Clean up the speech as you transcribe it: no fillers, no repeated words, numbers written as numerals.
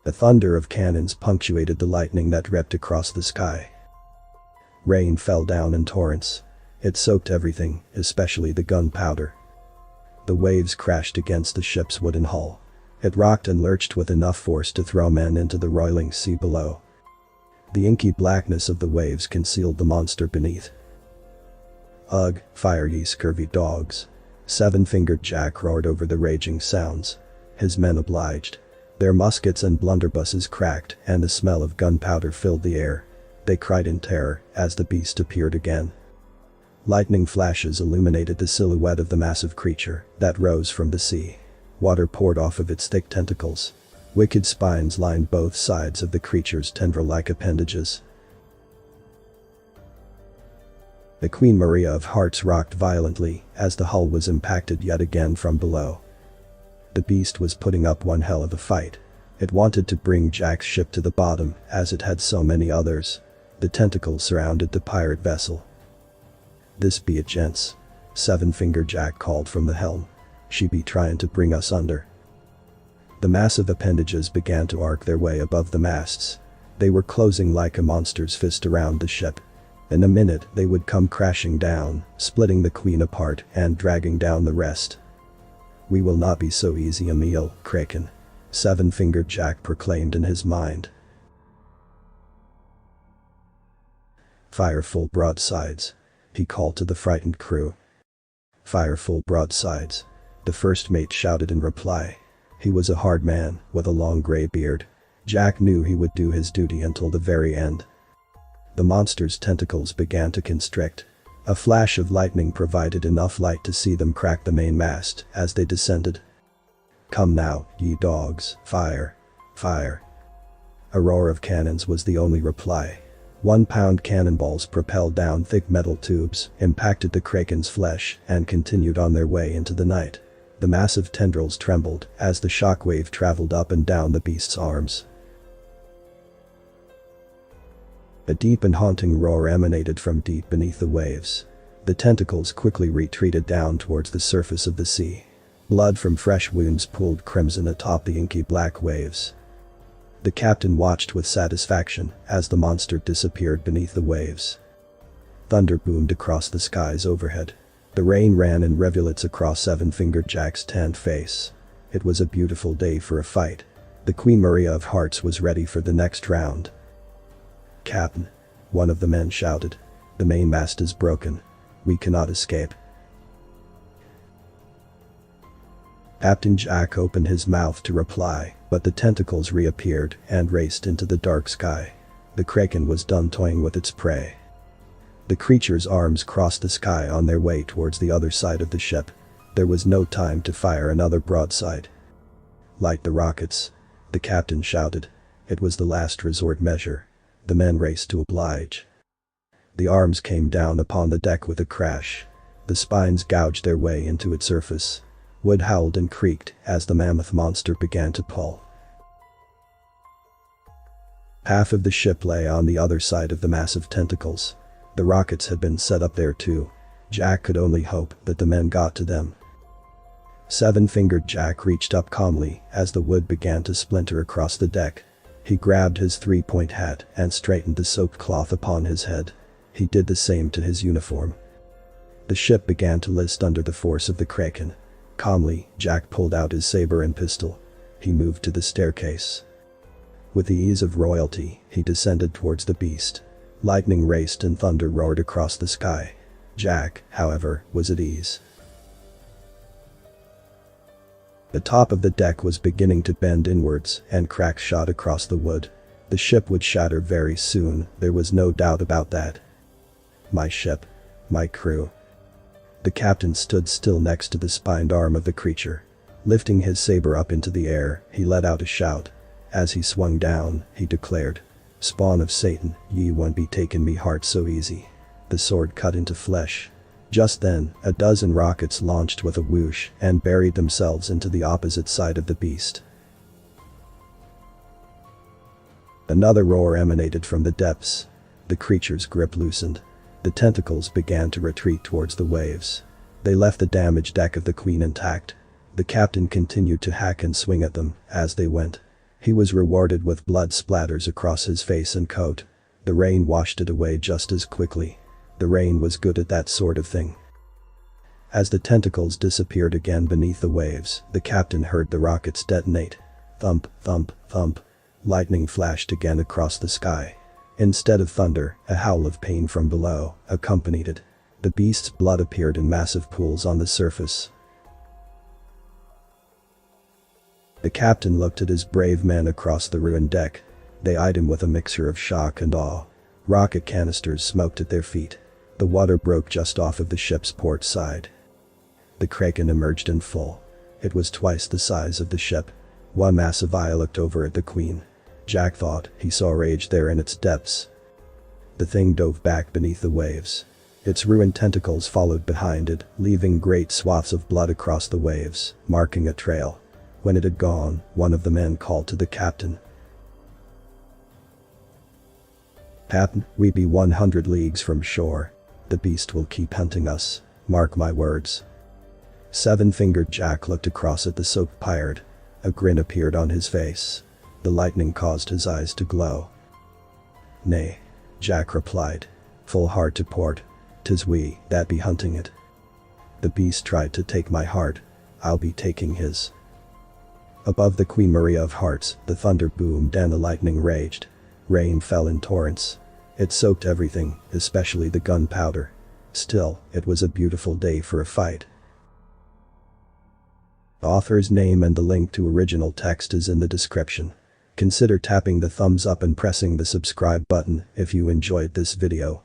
A thunder of cannons punctuated the lightning that ripped across the sky. Rain fell down in torrents. It soaked everything, especially the gunpowder. The waves crashed against the ship's wooden hull. It rocked and lurched with enough force to throw men into the roiling sea below. The inky blackness of the waves concealed the monster beneath. "Ugh, fire ye scurvy dogs." Seven-fingered Jack roared over the raging sounds. His men obliged. Their muskets and blunderbusses cracked, and the smell of gunpowder filled the air. They cried in terror as the beast appeared again. Lightning flashes illuminated the silhouette of the massive creature that rose from the sea. Water poured off of its thick tentacles. Wicked spines lined both sides of the creature's tendril-like appendages. The Queen Maria of Hearts rocked violently as the hull was impacted yet again from below. The beast was putting up one hell of a fight. It wanted to bring Jack's ship to the bottom, as it had so many others. The tentacles surrounded the pirate vessel. "This be it, gents," Seven-fingered Jack called from the helm. "She be trying to bring us under." The massive appendages began to arc their way above the masts. They were closing like a monster's fist around the ship. In a minute they would come crashing down, splitting the Queen apart and dragging down the rest. "We will not be so easy a meal, Kraken," Seven-fingered Jack proclaimed in his mind. "Fire full broadsides," he called to the frightened crew. "Fire full broadsides," the first mate shouted in reply. He was a hard man, with a long gray beard. Jack knew he would do his duty until the very end. The monster's tentacles began to constrict. A flash of lightning provided enough light to see them crack the mainmast as they descended. "Come now, ye dogs, fire! Fire!" A roar of cannons was the only reply. 1-pound cannonballs propelled down thick metal tubes, impacted the Kraken's flesh, and continued on their way into the night. The massive tendrils trembled as the shockwave traveled up and down the beast's arms. A deep and haunting roar emanated from deep beneath the waves. The tentacles quickly retreated down towards the surface of the sea. Blood from fresh wounds pooled crimson atop the inky black waves. The captain watched with satisfaction as the monster disappeared beneath the waves. Thunder boomed across the skies overhead. The rain ran in rivulets across Seven-fingered Jack's tanned face. It was a beautiful day for a fight. The Queen Maria of Hearts was ready for the next round. "Captain," one of the men shouted, "the mainmast is broken. We cannot escape." Captain Jack opened his mouth to reply, but the tentacles reappeared and raced into the dark sky. The Kraken was done toying with its prey. The creature's arms crossed the sky on their way towards the other side of the ship. There was no time to fire another broadside. "Light the rockets," the captain shouted. It was the last resort measure. The men raced to oblige. The arms came down upon the deck with a crash. The spines gouged their way into its surface. Wood howled and creaked as the mammoth monster began to pull. Half of the ship lay on the other side of the massive tentacles. The rockets had been set up there too. Jack could only hope that the men got to them. Seven-fingered Jack reached up calmly as the wood began to splinter across the deck. He grabbed his three-point hat and straightened the soaked cloth upon his head. He did the same to his uniform. The ship began to list under the force of the Kraken. Calmly, Jack pulled out his saber and pistol. He moved to the staircase. With the ease of royalty, he descended towards the beast. Lightning raced and thunder roared across the sky. Jack, however, was at ease. The top of the deck was beginning to bend inwards, and cracks shot across the wood. The ship would shatter very soon, there was no doubt about that. "My ship. My crew." The captain stood still next to the spined arm of the creature. Lifting his saber up into the air, he let out a shout. As he swung down, he declared, "Spawn of Satan, ye won't be taking me heart so easy." The sword cut into flesh. Just then, a dozen rockets launched with a whoosh and buried themselves into the opposite side of the beast. Another roar emanated from the depths. The creature's grip loosened. The tentacles began to retreat towards the waves. They left the damaged deck of the Queen intact. The captain continued to hack and swing at them as they went. He was rewarded with blood splatters across his face and coat. The rain washed it away just as quickly. The rain was good at that sort of thing. As the tentacles disappeared again beneath the waves, the captain heard the rockets detonate. Thump, thump, thump. Lightning flashed again across the sky. Instead of thunder, a howl of pain from below accompanied it. The beast's blood appeared in massive pools on the surface. The captain looked at his brave men across the ruined deck. They eyed him with a mixture of shock and awe. Rocket canisters smoked at their feet. The water broke just off of the ship's port side. The Kraken emerged in full. It was twice the size of the ship. One massive eye looked over at the Queen. Jack thought he saw rage there in its depths. The thing dove back beneath the waves. Its ruined tentacles followed behind it, leaving great swaths of blood across the waves, marking a trail. When it had gone, one of the men called to the captain. "Captain, we be 100 leagues from shore. The beast will keep hunting us. Mark my words." Seven-fingered Jack looked across at the soaked pirate. A grin appeared on his face. The lightning caused his eyes to glow. "Nay," Jack replied. "Full hard to port. 'Tis we that be hunting it. The beast tried to take my heart. I'll be taking his." Above the Queen Maria of Hearts, the thunder boomed and the lightning raged. Rain fell in torrents. It soaked everything, especially the gunpowder. Still, it was a beautiful day for a fight. The author's name and the link to original text is in the description. Consider tapping the thumbs up and pressing the subscribe button if you enjoyed this video.